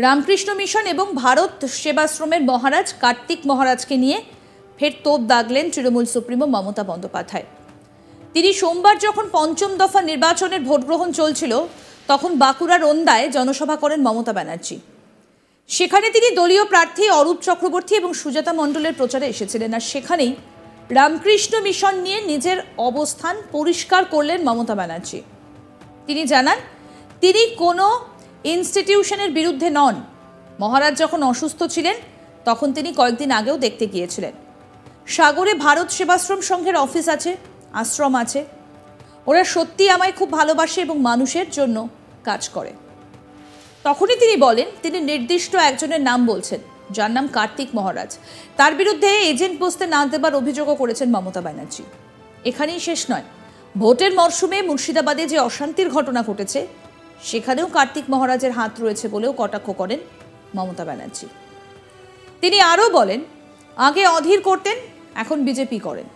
Ramakrishna mission এবং ভারত সেবাশ্রমের মহারাজ কার্তিক মহারাজকে নিয়ে ফের তোপ দাগলেন তৃণমূল সুপ্রিমো মমতা বন্দ্যোপাধ্যায়। তিনি সোমবার যখন পঞ্চম দফা নির্বাচনের ভোট গ্রহণ চলছিল তখন বাঁকুড়ার ওন্দায় জনসভা করেন মমতা ব্যানার্জি। সেখানে তিনি দলীয় প্রার্থী অরূপ চক্রবর্তী এবং সুজাতা মণ্ডলের প্রচারে এসেছিলেন, আর সেখানেই রামকৃষ্ণ মিশন নিয়ে নিজের অবস্থান পরিষ্কার করলেন মমতা ব্যানার্জি। তিনি জানান, তিনি কোনো ইনস্টিটিউশনের বিরুদ্ধে নন। মহারাজ যখন অসুস্থ ছিলেন তখন তিনি কয়েকদিন আগেও দেখতে গিয়েছিলেন। সাগরে ভারত সেবাশ্রম সংঘের অফিস আছে, আশ্রম আছে। ওরা সত্যি আমায় খুব ভালোবাসে এবং মানুষের জন্য কাজ করে। তখনই তিনি বলেন, তিনি নির্দিষ্ট একজনের নাম বলছেন, যার নাম কার্তিক মহারাজ। তার বিরুদ্ধে এজেন্ট বসতে না দেবার অভিযোগও করেছেন মমতা ব্যানার্জি। এখানেই শেষ নয়, ভোটের মরশুমে মুর্শিদাবাদে যে অশান্তির ঘটনা ঘটেছে সেখানেও কার্তিক মহারাজের হাত রয়েছে বলেও কটাক্ষ করেন মমতা ব্যানার্জি। তিনি আরও বলেন, আগে অধীর করতেন, এখন বিজেপি করেন।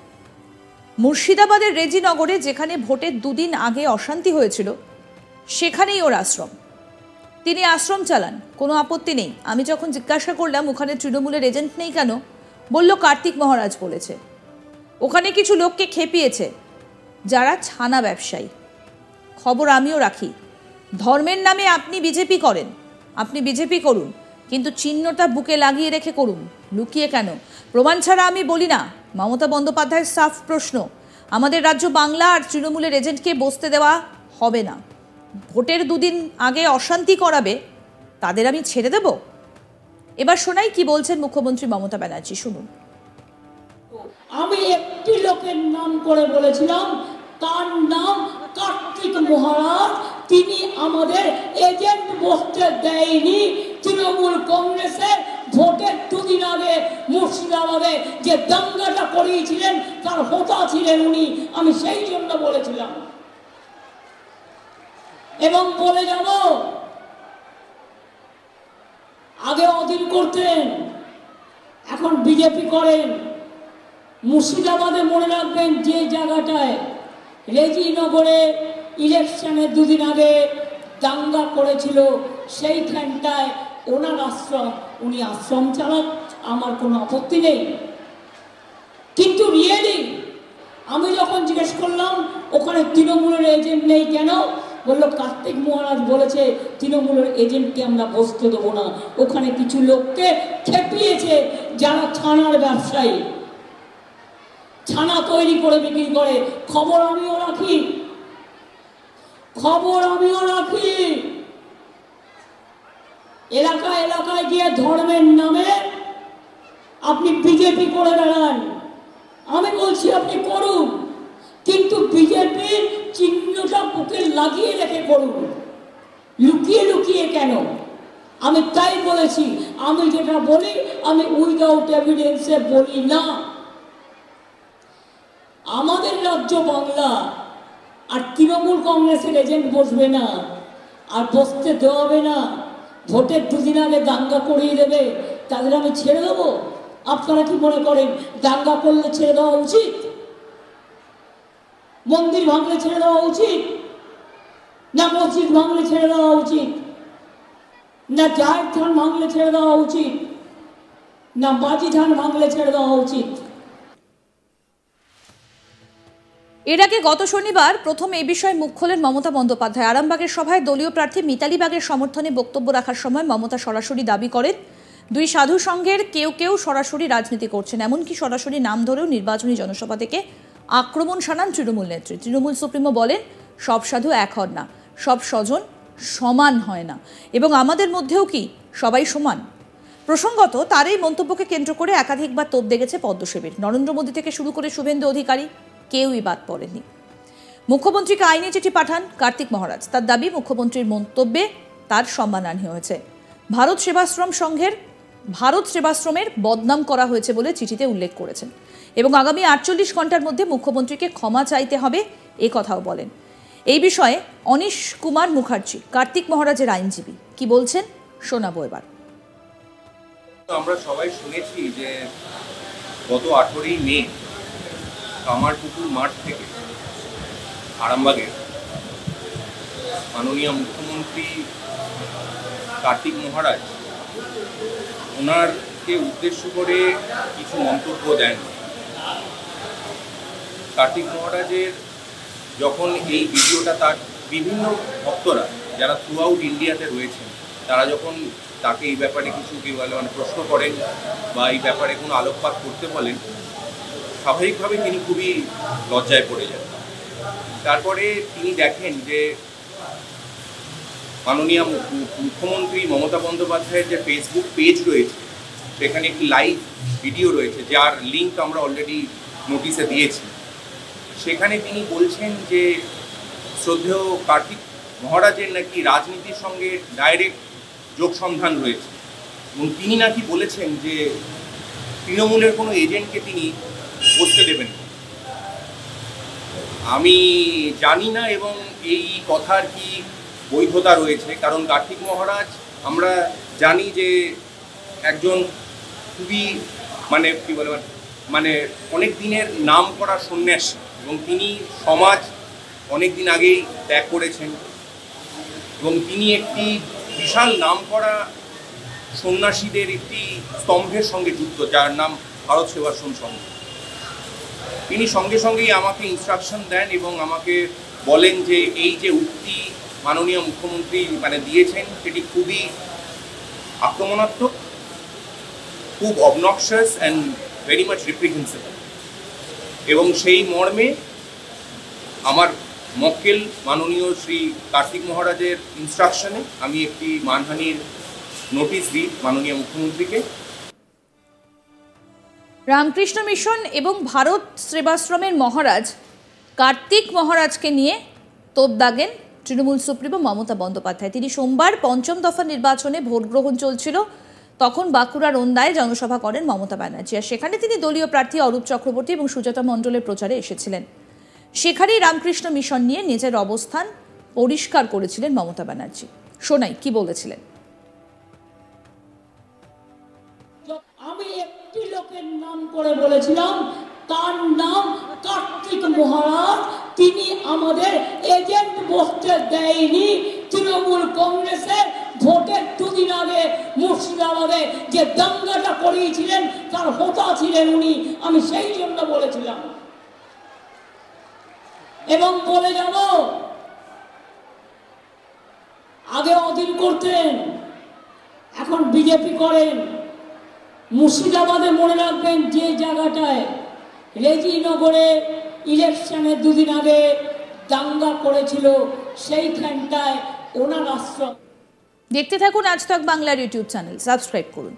মুর্শিদাবাদের রেজিনগরে যেখানে ভোটের দুদিন আগে অশান্তি হয়েছিল সেখানেই ওর আশ্রম। তিনি আশ্রম চালান, কোনো আপত্তি নেই। আমি যখন জিজ্ঞাসা করলাম ওখানে তৃণমূলের এজেন্ট নেই কেন, বলল কার্তিক মহারাজ বলেছে। ওখানে কিছু লোককে খেপিয়েছে যারা ছানা ব্যবসায়ী। খবর আমিও রাখি। ধর্মের নামে আপনি বিজেপি করেন, আপনি বিজেপি করুন, কিন্তু চিহ্নটা বুকে লাগিয়ে রেখে করুন, লুকিয়ে কেন? প্রমাণ ছাড়া আমি বলি না। মমতা বন্দ্যোপাধ্যায়ের সাফ প্রশ্ন, আমাদের রাজ্য বাংলা আর তৃণমূলের এজেন্টকে বসতে দেওয়া হবে না। ভোটের দুদিন আগে অশান্তি করাবে, তাদের আমি ছেড়ে দেব? এবার শোনাই কি বলছেন মুখ্যমন্ত্রী মমতা ব্যানার্জি, শুনুন। আমি একটি লোকের নাম করে বলেছিলাম, তার নাম কার্তিক মহারাজ। তিনি আমাদের এজেন্ট বসতে দেয়নি। তৃণমূল কংগ্রেসের ভোটের দুদিন আগে মুর্শিদাবাদে যে দাঙ্গাটা করিয়েছিলেন তার হোতা ছিলেন উনি। আমি সেই জন্য বলেছিলাম এবং বলে যাব, আগে অধীর করতেন, এখন বিজেপি করেন। মুর্শিদাবাদে মনে রাখবেন, যে জায়গাটায় রেজিনগরে ইলেকশনের দুদিন আগে দাঙ্গা করেছিল সেইখানটায় ওনার আশ্রম, উনি আশ্রম চালান, আমার কোনো আপত্তি নেই। কিন্তু রিয়েলি আমি যখন জিজ্ঞেস করলাম ওখানে তৃণমূলের এজেন্ট নেই কেন, বললো কার্তিক মহারাজ বলেছে তৃণমূলের এজেন্টকে আমরা বসতে দেবো না। ওখানে কিছু লোককে খেপিয়েছে যারা ছানার ব্যবসায়ী, ছানা তৈরি করে বিক্রি করে। খবর আমিও রাখি, খবর আমিও রাখি। এলাকায় এলাকায় গিয়ে ধর্মের নামে আপনি বিজেপি করে বেড়ান। আমি বলছি আপনি করুন, কিন্তু বিজেপির চিহ্নটা বুকে লাগিয়ে রেখে করুন, লুকিয়ে লুকিয়ে কেন? আমি তাই বলেছি, আমি যেটা বলি আমি উইদাউট এভিডেন্সে বলি না। আমাদের রাজ্য বাংলা, আর তৃণমূল কংগ্রেসের এজেন্ট বসবে না, আর বসতে দেওয়া হবে না। ভোটের দুদিন আগে দাঙ্গা করিয়ে দেবে, তাদের আমি ছেড়ে দেবো? আপনারা কি মনে করেন দাঙ্গা করলে ছেড়ে দেওয়া উচিত? মন্দির ভাঙলে ছেড়ে দেওয়া উচিত না? মসজিদ ভাঙলে ছেড়ে দেওয়া উচিত না? জাহের থান ভাঙলে ছেড়ে দেওয়া উচিত না? বাজি থান ভাঙলে ছেড়ে দেওয়া উচিত? এর আগে গত শনিবার প্রথম এই বিষয়ে মুখ খোলেন মমতা বন্দ্যোপাধ্যায়। আরামবাগের সভায় দলীয় প্রার্থী মিতালি বাগের সমর্থনে বক্তব্য রাখার সময় মমতা সরাসরি দাবি করেন, দুই সাধু সংঘের কেউ কেউ সরাসরি রাজনীতি করছেন, এমনকি সরাসরি নাম ধরেও নির্বাচনী জনসভা থেকে আক্রমণ শানান তৃণমূল নেত্রী। তৃণমূল সুপ্রিমো বলেন, সব সাধু এক হন না, সব স্বজন সমান হয় না, এবং আমাদের মধ্যেও কি সবাই সমান? প্রসঙ্গত তার এই মন্তব্যকে কেন্দ্র করে একাধিকবার তোপ দেখেছে পদ্মসেবীর। নরেন্দ্র মোদী থেকে শুরু করে শুভেন্দু অধিকারী কেউই বাদ পড়েনি। মুখ্যমন্ত্রীকে আইনি চিঠি পাঠান কার্তিক মহারাজ। তার দাবি, মুখ্যমন্ত্রীর মন্তব্যে তার সম্মানহানি হয়েছে। ভারত সেবাশ্রমের বদনাম করা হয়েছে বলে চিঠিতে উল্লেখ করেছেন এবং আগামী 48 ঘন্টার মধ্যে মুখ্যমন্ত্রীকে ক্ষমা চাইতে হবে, এ কথাও বলেন। এই বিষয়ে অনিশ কুমার মুখার্জি, কার্তিক মহারাজের আইনজীবী, কি বলছেন শোনাবো এবার। আমরা সবাই শুনেছি যে গত 18ই মে কামারপুকুর মাঠ থেকে আরামবাগে মাননীয় মুখ্যমন্ত্রী কার্তিক মহারাজ ওনারকে উদ্দেশ্য করে কিছু মন্তব্য দেন। কার্তিক মহারাজের যখন এই ভিডিওটা তার বিভিন্ন ভক্তরা যারা থ্রু আউট ইন্ডিয়াতে রয়েছেন তারা যখন তাকে এই ব্যাপারে কিছু প্রশ্ন করেন বা এই ব্যাপারে কোনো আলোকপাত করতে বলেন, স্বাভাবিকভাবে তিনি খুবই লজ্জায় পড়ে যান। তারপরে তিনি দেখেন যে মাননীয় মুখ্যমন্ত্রী মমতা বন্দ্যোপাধ্যায়ের যে ফেসবুক পেজ রয়েছে সেখানে একটি লাইভ ভিডিও রয়েছে যার লিঙ্ক আমরা অলরেডি নোটিশে দিয়েছি। সেখানে তিনি বলছেন যে শ্রদ্ধেয় কার্তিক মহারাজের নাকি রাজনীতির সঙ্গে ডাইরেক্ট যোগসন্ধান রয়েছে এবং তিনি নাকি বলেছেন যে তৃণমূলের কোনো এজেন্টকে তিনি বসতে দেবেন। আমি জানি না এবং এই কথার কি বৈধতা রয়েছে, কারণ কার্তিক মহারাজ আমরা জানি যে একজন খুবই অনেক দিনের নাম করা সন্ন্যাসী এবং তিনি সমাজ অনেক দিন আগেই ত্যাগ করেছেন এবং তিনি একটি বিশাল নাম করা সন্ন্যাসীদের একটি স্তম্ভের সঙ্গে যুক্ত, যার নাম ভারত সেবাশ্রম সংঘ। তিনি সঙ্গে সঙ্গেই আমাকে ইনস্ট্রাকশন দেন এবং আমাকে বলেন যে এই যে উক্তি মাননীয় মুখ্যমন্ত্রী দিয়েছেন সেটি খুবই আক্রমণাত্মক, খুব অবনক্সিয়াস অ্যান্ড ভেরি মাচ রিপ্রিহেন্সিবল। এবং সেই মর্মে আমার মক্কেল মাননীয় শ্রী কার্তিক মহারাজের ইনস্ট্রাকশনে আমি একটি মানহানির নোটিশ দিই মাননীয় মুখ্যমন্ত্রীকে। রামকৃষ্ণ মিশন এবং ভারত সেবাশ্রমের মহারাজ কার্তিক মহারাজকে নিয়ে তোপ দাগেন তৃণমূল সুপ্রিমো মমতা বন্দ্যোপাধ্যায়। তিনি সোমবার পঞ্চম দফা নির্বাচনে ভোট গ্রহণ চলছিল, তখন বাঁকুড়ার ওন্দায় জনসভা করেন মমতা ব্যানার্জি। আর সেখানে তিনি দলীয় প্রার্থী অরূপ চক্রবর্তী এবং সুজাতা মণ্ডলের প্রচারে এসেছিলেন। সেখানেই রামকৃষ্ণ মিশন নিয়ে নিজের অবস্থান পরিষ্কার করেছিলেন মমতা ব্যানার্জি। শোনাই কি বলেছিলেন। আমি একটি লোকের নাম করে বলেছিলাম, তার নাম কার্তিক মহারাজ। তিনি আমাদের এজেন্ট বসতে দেয়নি। তৃণমূল কংগ্রেসের ভোটের দুদিন আগে মুর্শিদাবাদে যে দাঙ্গাটা করিয়েছিলেন তার হোতা ছিলেন উনি। আমি সেই জন্য বলেছিলাম এবং বলে যাব, আগে অধীন করতেন, এখন বিজেপি করেন। মুর্শিদাবাদে মনে রাখবেন যে জায়গাটায় রেজিনগরে ইলেকশনের দুদিন আগে দাঙ্গা করেছিল সেইখানটায় ওনার আশ্রম। দেখতে থাকুন আজ তাক বাংলার ইউটিউব চ্যানেল, সাবস্ক্রাইব করুন।